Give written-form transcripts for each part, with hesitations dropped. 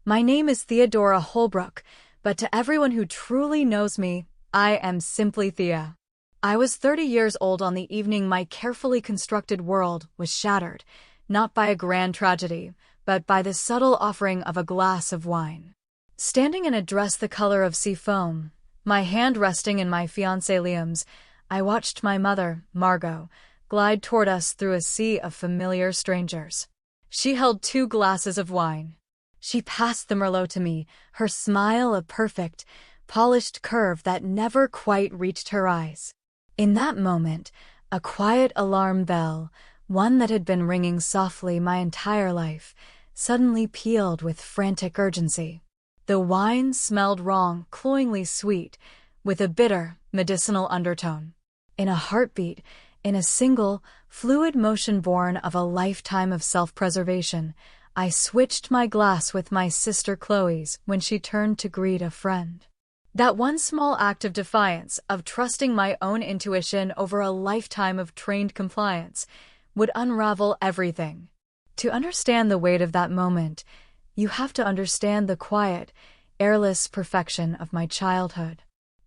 My name is Theodora Holbrook, but to everyone who truly knows me, I am simply Thea. I was 30 years old on the evening my carefully constructed world was shattered, not by a grand tragedy, but by the subtle offering of a glass of wine. Standing in a dress the color of sea foam, my hand resting in my fiancé Liam's, I watched my mother, Margot, glide toward us through a sea of familiar strangers. She held 2 glasses of wine. She passed the Merlot to me, her smile a perfect, polished curve that never quite reached her eyes. In that moment, a quiet alarm bell, one that had been ringing softly my entire life, suddenly pealed with frantic urgency. The wine smelled wrong, cloyingly sweet, with a bitter, medicinal undertone. In a heartbeat, in a single, fluid motion born of a lifetime of self-preservation, I switched my glass with my sister Chloe's when she turned to greet a friend. That one small act of defiance, of trusting my own intuition over a lifetime of trained compliance, would unravel everything. To understand the weight of that moment, you have to understand the quiet, airless perfection of my childhood.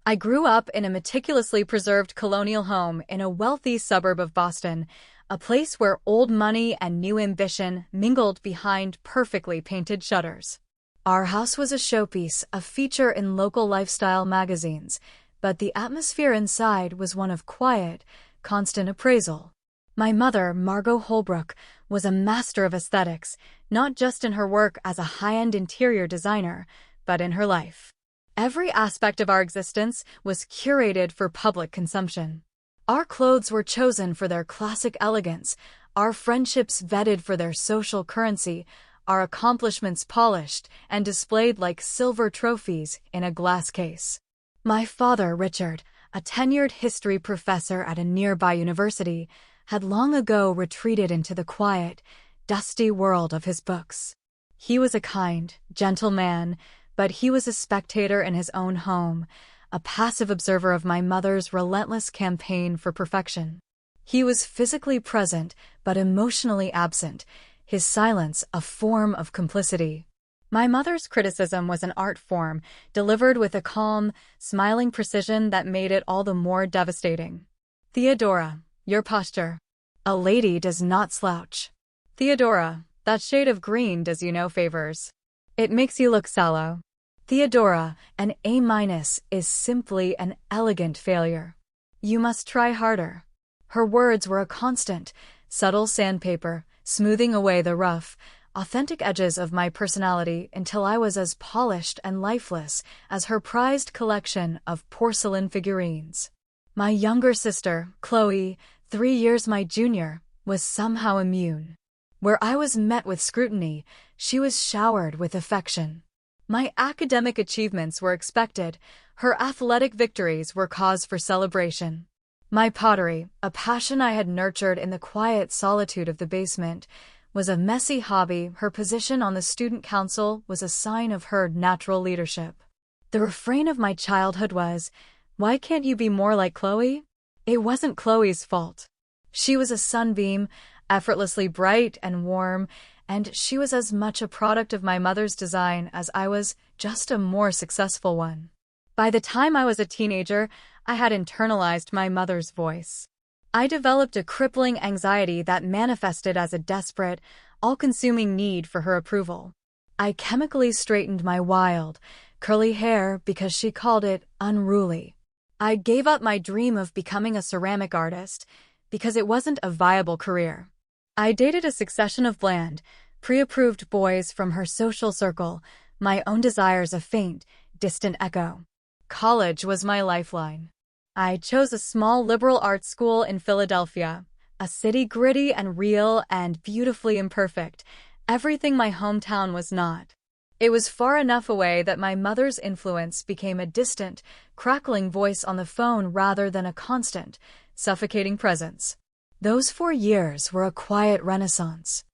I grew up in a meticulously preserved colonial home in a wealthy suburb of Boston, a place where old money and new ambition mingled behind perfectly painted shutters. Our house was a showpiece, a feature in local lifestyle magazines, but the atmosphere inside was one of quiet, constant appraisal. My mother, Margot Holbrook, was a master of aesthetics, not just in her work as a high-end interior designer, but in her life. Every aspect of our existence was curated for public consumption. Our clothes were chosen for their classic elegance, our friendships vetted for their social currency, our accomplishments polished and displayed like silver trophies in a glass case. My father, Richard, a tenured history professor at a nearby university, had long ago retreated into the quiet, dusty world of his books. He was a kind, gentle man, but he was a spectator in his own home, a passive observer of my mother's relentless campaign for perfection. He was physically present, but emotionally absent, his silence a form of complicity. My mother's criticism was an art form, delivered with a calm, smiling precision that made it all the more devastating. Theodora, your posture. A lady does not slouch. Theodora, that shade of green does you no favors. It makes you look sallow. Theodora, an A- is simply an elegant failure. You must try harder. Her words were a constant, subtle sandpaper, smoothing away the rough, authentic edges of my personality until I was as polished and lifeless as her prized collection of porcelain figurines. My younger sister, Chloe, 3 years my junior, was somehow immune. Where I was met with scrutiny, she was showered with affection. My academic achievements were expected, her athletic victories were cause for celebration. My pottery, a passion I had nurtured in the quiet solitude of the basement, was a messy hobby. Her position on the student council was a sign of her natural leadership. The refrain of my childhood was, "Why can't you be more like Chloe?" It wasn't Chloe's fault. She was a sunbeam, effortlessly bright and warm, and she was as much a product of my mother's design as I was just a more successful one. By the time I was a teenager, I had internalized my mother's voice. I developed a crippling anxiety that manifested as a desperate, all-consuming need for her approval. I chemically straightened my wild, curly hair because she called it unruly. I gave up my dream of becoming a ceramic artist because it wasn't a viable career. I dated a succession of bland, pre-approved boys from her social circle, my own desires a faint, distant echo. College was my lifeline. I chose a small liberal arts school in Philadelphia, a city gritty and real and beautifully imperfect, everything my hometown was not. It was far enough away that my mother's influence became a distant, crackling voice on the phone rather than a constant, suffocating presence. Those 4 years were a quiet renaissance.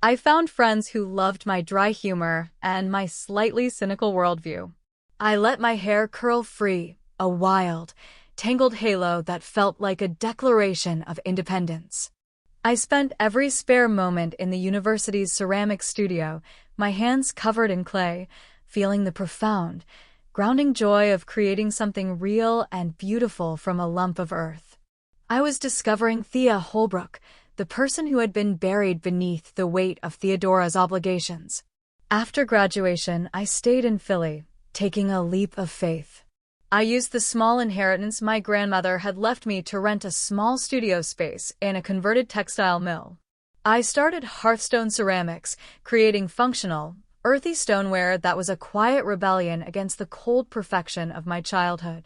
I found friends who loved my dry humor and my slightly cynical worldview. I let my hair curl free, a wild, tangled halo that felt like a declaration of independence. I spent every spare moment in the university's ceramic studio, my hands covered in clay, feeling the profound, grounding joy of creating something real and beautiful from a lump of earth. I was discovering Thea Holbrook, the person who had been buried beneath the weight of Theodora's obligations. After graduation, I stayed in Philly, taking a leap of faith. I used the small inheritance my grandmother had left me to rent a small studio space in a converted textile mill. I started Hearthstone Ceramics, creating functional, earthy stoneware that was a quiet rebellion against the cold perfection of my childhood.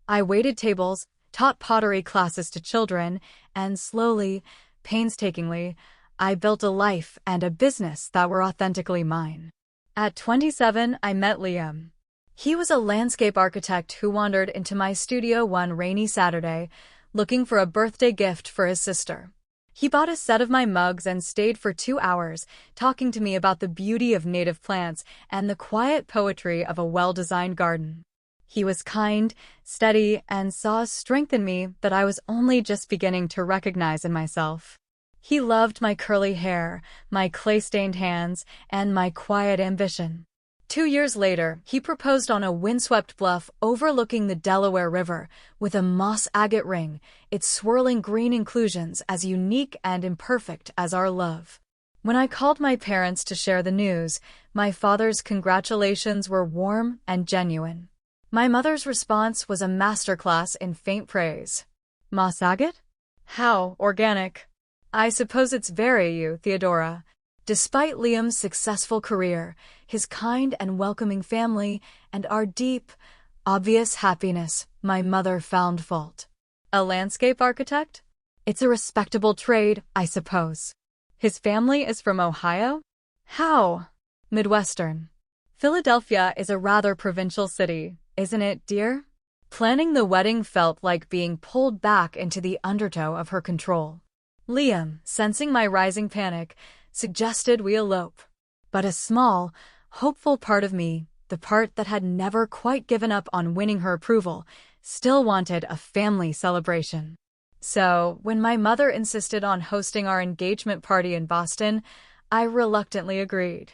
I waited tables, taught pottery classes to children, and slowly, painstakingly, I built a life and a business that were authentically mine. At 27, I met Liam. He was a landscape architect who wandered into my studio one rainy Saturday, looking for a birthday gift for his sister. He bought a set of my mugs and stayed for 2 hours, talking to me about the beauty of native plants and the quiet poetry of a well-designed garden. He was kind, steady, and saw a strength in me that I was only just beginning to recognize in myself. He loved my curly hair, my clay-stained hands, and my quiet ambition. 2 years later, he proposed on a windswept bluff overlooking the Delaware River, with a moss agate ring, its swirling green inclusions as unique and imperfect as our love. When I called my parents to share the news, my father's congratulations were warm and genuine. My mother's response was a masterclass in faint praise. Moss agate? How organic. I suppose it's very you, Theodora. Despite Liam's successful career, his kind and welcoming family, and our deep, obvious happiness, my mother found fault. A landscape architect? It's a respectable trade, I suppose. His family is from Ohio? How? Midwestern. Philadelphia is a rather provincial city, isn't it, dear? Planning the wedding felt like being pulled back into the undertow of her control. Liam, sensing my rising panic, suggested we elope. But a small, hopeful part of me, the part that had never quite given up on winning her approval, still wanted a family celebration. So, when my mother insisted on hosting our engagement party in Boston, I reluctantly agreed.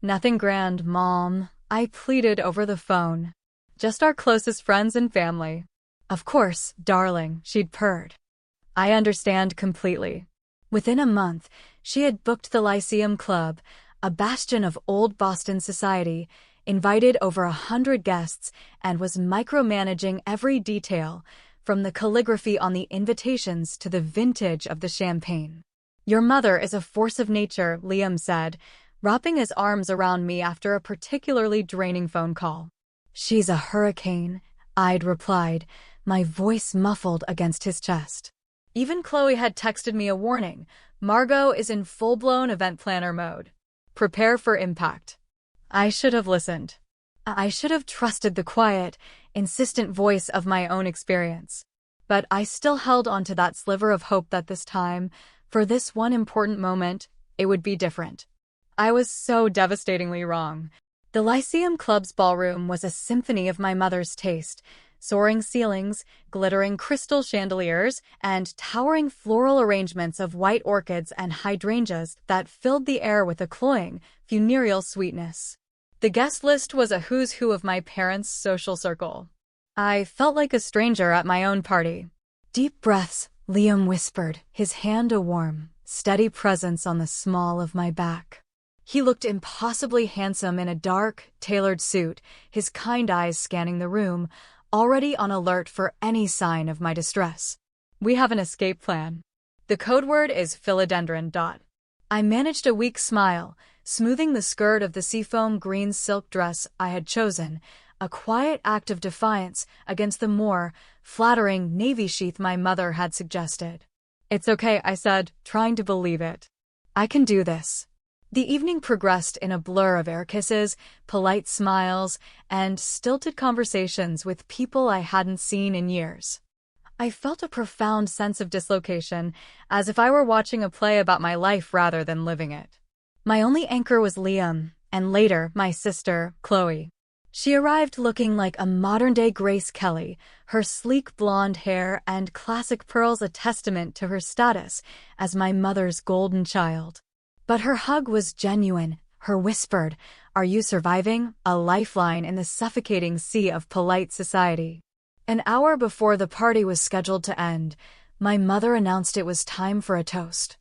Nothing grand, Mom, I pleaded over the phone. Just our closest friends and family. Of course, darling, she'd purred. I understand completely. Within a month, she had booked the Lyceum Club, a bastion of old Boston society, invited over 100 guests, and was micromanaging every detail, from the calligraphy on the invitations to the vintage of the champagne. Your mother is a force of nature, Liam said, wrapping his arms around me after a particularly draining phone call. She's a hurricane, I'd replied, my voice muffled against his chest. Even Chloe had texted me a warning. Margot is in full-blown event planner mode. Prepare for impact. I should have listened. I should have trusted the quiet, insistent voice of my own experience. But I still held onto that sliver of hope that this time, for this one important moment, it would be different. I was so devastatingly wrong. The Lyceum Club's ballroom was a symphony of my mother's taste, soaring ceilings, glittering crystal chandeliers, and towering floral arrangements of white orchids and hydrangeas that filled the air with a cloying, funereal sweetness. The guest list was a who's who of my parents' social circle. I felt like a stranger at my own party. Deep breaths, Liam whispered, his hand a warm, steady presence on the small of my back. He looked impossibly handsome in a dark, tailored suit, his kind eyes scanning the room, already on alert for any sign of my distress. We have an escape plan. The code word is philodendron. I managed a weak smile, smoothing the skirt of the seafoam green silk dress I had chosen, a quiet act of defiance against the more flattering navy sheath my mother had suggested. It's okay, I said, trying to believe it. I can do this. The evening progressed in a blur of air kisses, polite smiles, and stilted conversations with people I hadn't seen in years. I felt a profound sense of dislocation, as if I were watching a play about my life rather than living it. My only anchor was Liam, and later, my sister, Chloe. She arrived looking like a modern-day Grace Kelly, her sleek blonde hair and classic pearls a testament to her status as my mother's golden child. But her hug was genuine, Her whispered, "Are you surviving?" A lifeline in the suffocating sea of polite society. An hour before the party was scheduled to end, my mother announced it was time for a toast.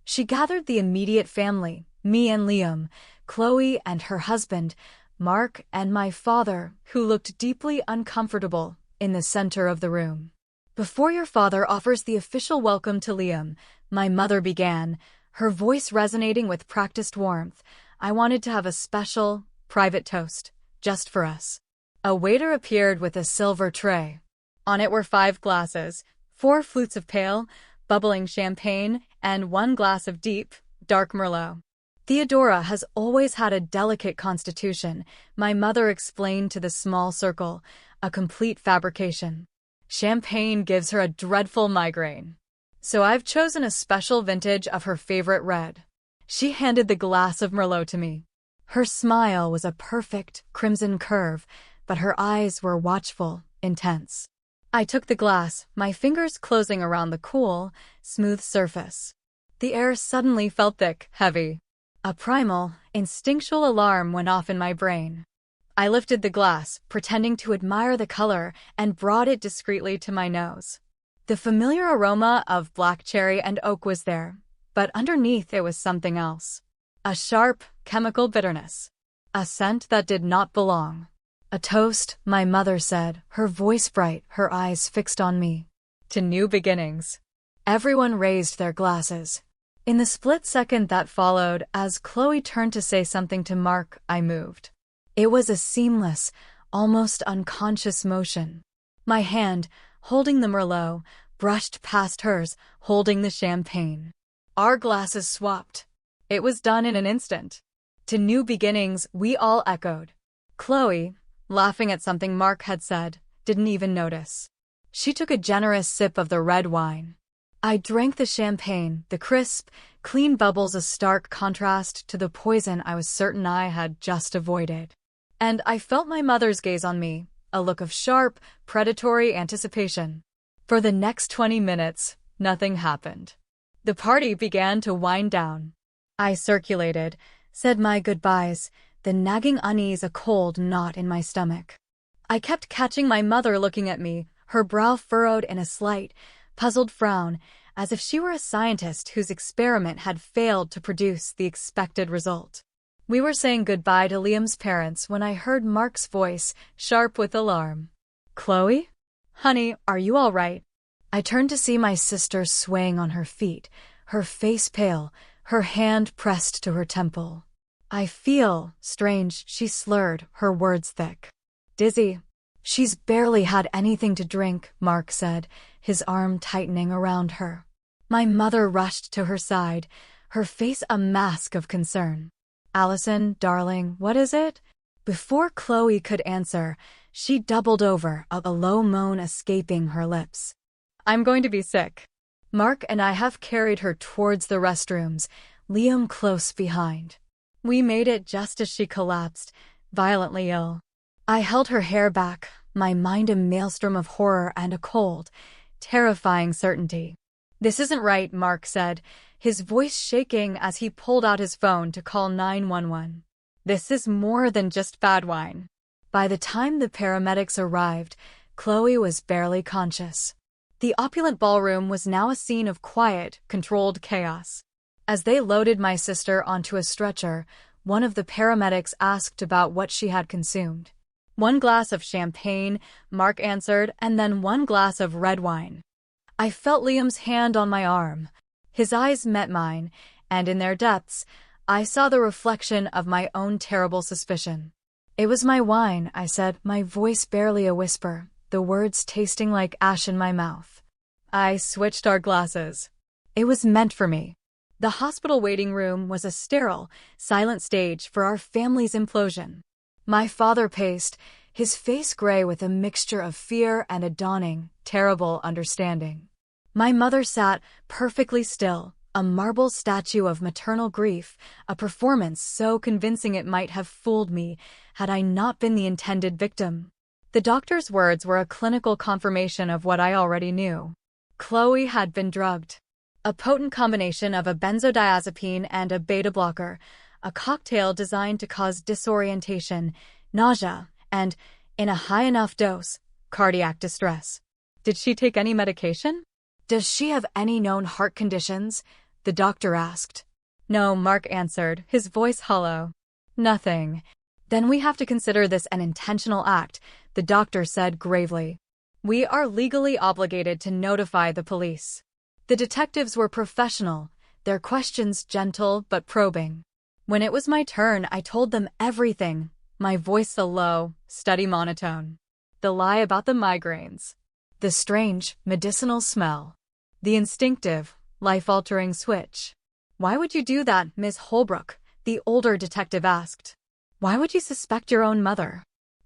She gathered the immediate family, me and Liam, Chloe and her husband, Mark, and my father, who looked deeply uncomfortable, in the center of the room. "Before your father offers the official welcome to Liam," my mother began, her voice resonating with practiced warmth, "I wanted to have a special, private toast, just for us." A waiter appeared with a silver tray. On it were 5 glasses, 4 flutes of pale, bubbling champagne, and 1 glass of deep, dark Merlot. "Theodora has always had a delicate constitution," my mother explained to the small circle, "a complete fabrication. Champagne gives her a dreadful migraine. So I've chosen a special vintage of her favorite red." She handed the glass of Merlot to me. Her smile was a perfect crimson curve, but her eyes were watchful, intense. I took the glass, my fingers closing around the cool, smooth surface. The air suddenly felt thick, heavy. A primal, instinctual alarm went off in my brain. I lifted the glass, pretending to admire the color, and brought it discreetly to my nose. The familiar aroma of black cherry and oak was there, but underneath it was something else. A sharp, chemical bitterness. A scent that did not belong. "A toast," my mother said, her voice bright, her eyes fixed on me. "To new beginnings." Everyone raised their glasses. In the split second that followed, as Chloe turned to say something to Mark, I moved. It was a seamless, almost unconscious motion. My hand, holding the Merlot, brushed past hers, holding the champagne. Our glasses swapped. It was done in an instant. "To new beginnings," we all echoed. Chloe, laughing at something Mark had said, didn't even notice. She took a generous sip of the red wine. I drank the champagne, the crisp, clean bubbles a stark contrast to the poison I was certain I had just avoided. And I felt my mother's gaze on me, a look of sharp, predatory anticipation. For the next 20 minutes, nothing happened. The party began to wind down. I circulated, said my goodbyes, the nagging unease a cold knot in my stomach. I kept catching my mother looking at me, her brow furrowed in a slight, puzzled frown, as if she were a scientist whose experiment had failed to produce the expected result. We were saying goodbye to Liam's parents when I heard Mark's voice, sharp with alarm. "Chloe? Honey, are you all right?" I turned to see my sister swaying on her feet, her face pale, her hand pressed to her temple. "I feel strange," she slurred, her words thick. "Dizzy." "She's barely had anything to drink," Mark said, his arm tightening around her. My mother rushed to her side, her face a mask of concern. "Allison, darling, what is it?" Before Chloe could answer, she doubled over, a low moan escaping her lips. "I'm going to be sick." Mark and I have carried her towards the restrooms, Liam close behind. We made it just as she collapsed, violently ill. I held her hair back, my mind a maelstrom of horror and a cold, terrifying certainty. "This isn't right," Mark said, his voice shaking as he pulled out his phone to call 911. "This is more than just bad wine." By the time the paramedics arrived, Chloe was barely conscious. The opulent ballroom was now a scene of quiet, controlled chaos. As they loaded my sister onto a stretcher, one of the paramedics asked about what she had consumed. "1 glass of champagne," Mark answered, "and then 1 glass of red wine." I felt Liam's hand on my arm. His eyes met mine, and in their depths, I saw the reflection of my own terrible suspicion. "It was my wine," I said, my voice barely a whisper, the words tasting like ash in my mouth. I switched our glasses. It was meant for me. The hospital waiting room was a sterile, silent stage for our family's implosion. My father paced, his face gray with a mixture of fear and a dawning, terrible understanding. My mother sat, perfectly still, a marble statue of maternal grief, a performance so convincing it might have fooled me had I not been the intended victim. The doctor's words were a clinical confirmation of what I already knew. Chloe had been drugged. A potent combination of a benzodiazepine and a beta blocker, a cocktail designed to cause disorientation, nausea, and, in a high enough dose, cardiac distress. Did she take any medication? Does she have any known heart conditions? The doctor asked. No, Mark answered, his voice hollow. Nothing. Then we have to consider this an intentional act, the doctor said gravely. We are legally obligated to notify the police. The detectives were professional, their questions gentle but probing. When it was my turn, I told them everything, my voice a low, steady monotone. The lie about the migraines. The strange, medicinal smell. The instinctive, life-altering switch. Why would you do that, Miss Holbrook? The older detective asked. Why would you suspect your own mother?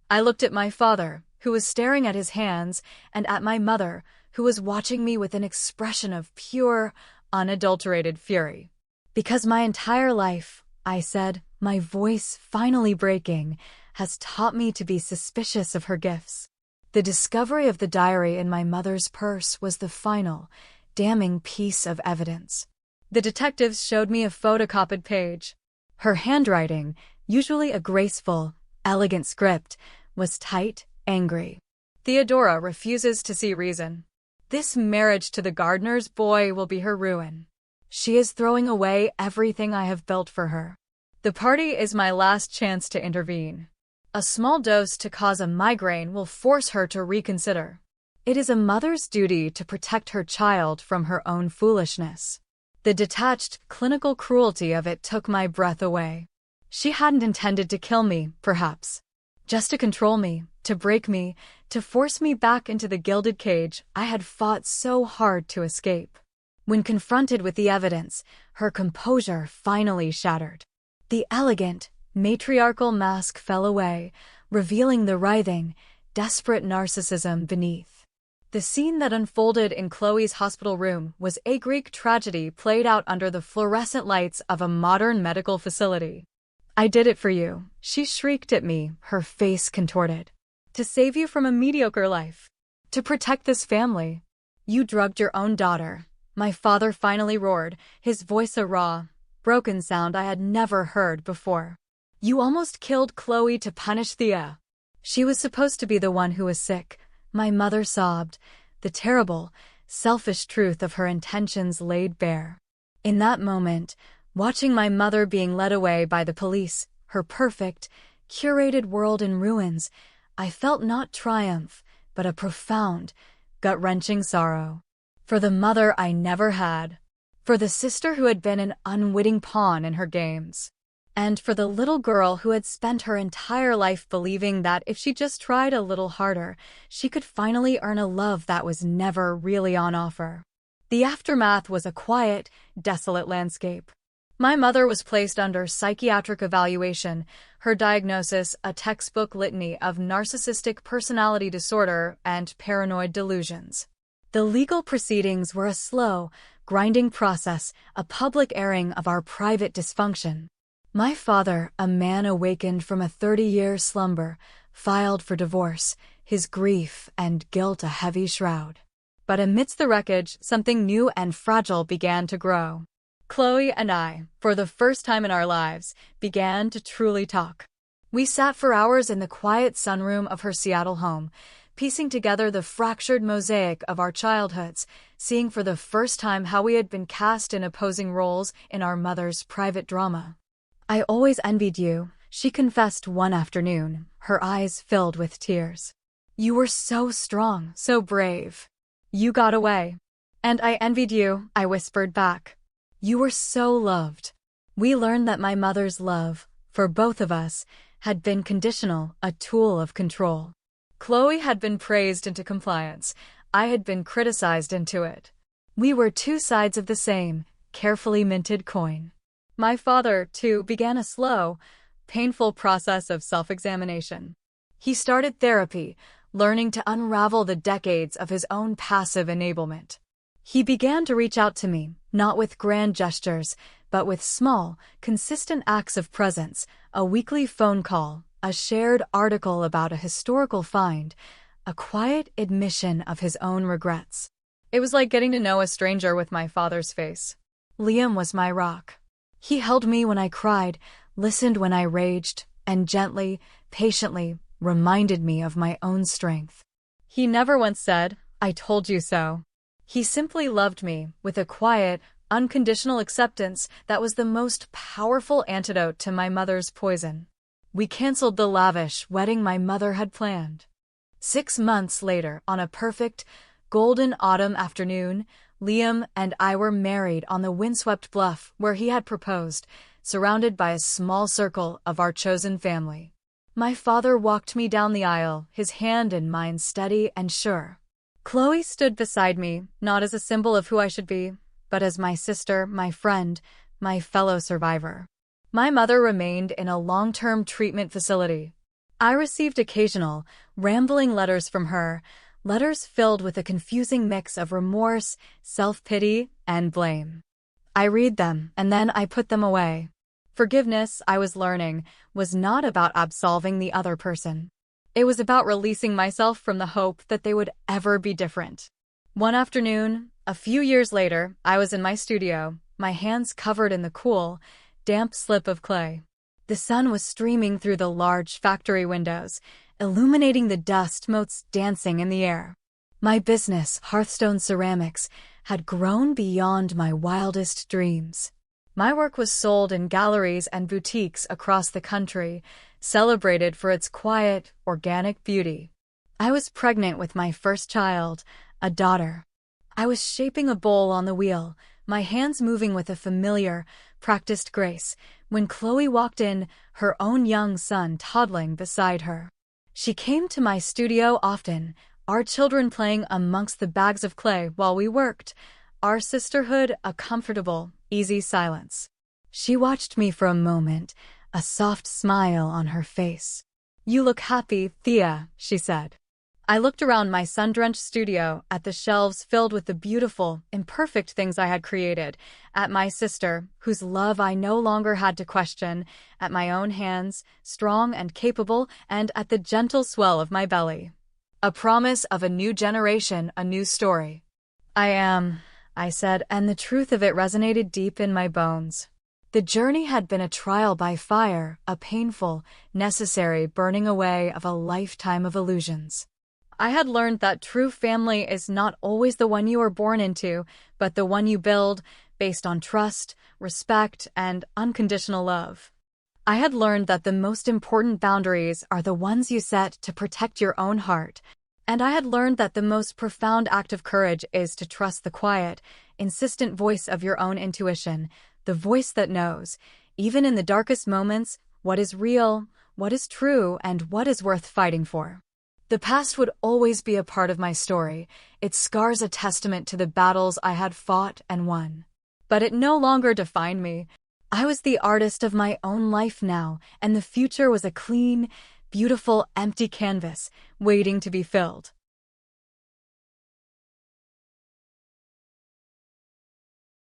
I looked at my father, who was staring at his hands, and at my mother, who was watching me with an expression of pure, unadulterated fury. Because my entire life, I said, my voice finally breaking, has taught me to be suspicious of her gifts. The discovery of the diary in my mother's purse was the final, damning piece of evidence. The detectives showed me a photocopied page. Her handwriting, usually a graceful, elegant script, was tight, angry. Theodora refuses to see reason. This marriage to the gardener's boy will be her ruin. She is throwing away everything I have built for her. The party is my last chance to intervene. A small dose to cause a migraine will force her to reconsider. It is a mother's duty to protect her child from her own foolishness. The detached, clinical cruelty of it took my breath away. She hadn't intended to kill me, perhaps. Just to control me, to break me, to force me back into the gilded cage I had fought so hard to escape. When confronted with the evidence, her composure finally shattered. The elegant, matriarchal mask fell away, revealing the writhing, desperate narcissism beneath. The scene that unfolded in Chloe's hospital room was a Greek tragedy played out under the fluorescent lights of a modern medical facility. I did it for you, she shrieked at me, her face contorted. To save you from a mediocre life. To protect this family. You drugged your own daughter. My father finally roared, his voice a raw, broken sound I had never heard before. You almost killed Chloe to punish Thea. She was supposed to be the one who was sick. My mother sobbed, the terrible, selfish truth of her intentions laid bare. In that moment, watching my mother being led away by the police, her perfect, curated world in ruins, I felt not triumph, but a profound, gut-wrenching sorrow. For the mother I never had. For the sister who had been an unwitting pawn in her games. And for the little girl who had spent her entire life believing that if she just tried a little harder, she could finally earn a love that was never really on offer. The aftermath was a quiet, desolate landscape. My mother was placed under psychiatric evaluation, her diagnosis a textbook litany of narcissistic personality disorder and paranoid delusions. The legal proceedings were a slow, grinding process, a public airing of our private dysfunction. My father, a man awakened from a 30-year slumber, filed for divorce, his grief and guilt a heavy shroud. But amidst the wreckage, something new and fragile began to grow. Chloe and I, for the first time in our lives, began to truly talk. We sat for hours in the quiet sunroom of her Seattle home, piecing together the fractured mosaic of our childhoods, seeing for the first time how we had been cast in opposing roles in our mother's private drama. I always envied you, she confessed one afternoon, her eyes filled with tears. You were so strong, so brave. You got away. And I envied you, I whispered back. You were so loved. We learned that my mother's love, for both of us, had been conditional, a tool of control. Chloe had been praised into compliance. I had been criticized into it. We were two sides of the same, carefully minted coin. My father, too, began a slow, painful process of self-examination. He started therapy, learning to unravel the decades of his own passive enablement. He began to reach out to me, not with grand gestures, but with small, consistent acts of presence, a weekly phone call, a shared article about a historical find, a quiet admission of his own regrets. It was like getting to know a stranger with my father's face. Liam was my rock. He held me when I cried, listened when I raged, and gently, patiently reminded me of my own strength. He never once said, "I told you so." He simply loved me with a quiet, unconditional acceptance that was the most powerful antidote to my mother's poison. We canceled the lavish wedding my mother had planned. 6 months later, on a perfect, golden autumn afternoon, Liam and I were married on the windswept bluff where he had proposed, surrounded by a small circle of our chosen family. My father walked me down the aisle, his hand in mine steady and sure. Chloe stood beside me, not as a symbol of who I should be, but as my sister, my friend, my fellow survivor. My mother remained in a long-term treatment facility. I received occasional, rambling letters from her, letters filled with a confusing mix of remorse, self-pity, and blame. I read them, and then I put them away. Forgiveness, I was learning, was not about absolving the other person. It was about releasing myself from the hope that they would ever be different. One afternoon, a few years later, I was in my studio, my hands covered in the cool, damp slip of clay. The sun was streaming through the large factory windows, illuminating the dust motes dancing in the air. My business, Hearthstone Ceramics, had grown beyond my wildest dreams. My work was sold in galleries and boutiques across the country, celebrated for its quiet, organic beauty. I was pregnant with my first child, a daughter. I was shaping a bowl on the wheel, my hands moving with a familiar, practiced grace, when Chloe walked in, her own young son toddling beside her. She came to my studio often, our children playing amongst the bags of clay while we worked, our sisterhood a comfortable, easy silence. She watched me for a moment, a soft smile on her face. "You look happy, Thea," she said. I looked around my sun-drenched studio, at the shelves filled with the beautiful, imperfect things I had created, at my sister, whose love I no longer had to question, at my own hands, strong and capable, and at the gentle swell of my belly. A promise of a new generation, a new story. I said, and the truth of it resonated deep in my bones. The journey had been a trial by fire, a painful, necessary burning away of a lifetime of illusions. I had learned that true family is not always the one you are born into, but the one you build, based on trust, respect, and unconditional love. I had learned that the most important boundaries are the ones you set to protect your own heart, and I had learned that the most profound act of courage is to trust the quiet, insistent voice of your own intuition, the voice that knows, even in the darkest moments, what is real, what is true, and what is worth fighting for. The past would always be a part of my story, its scars a testament to the battles I had fought and won. But it no longer defined me. I was the artist of my own life now, and the future was a clean, beautiful, empty canvas, waiting to be filled.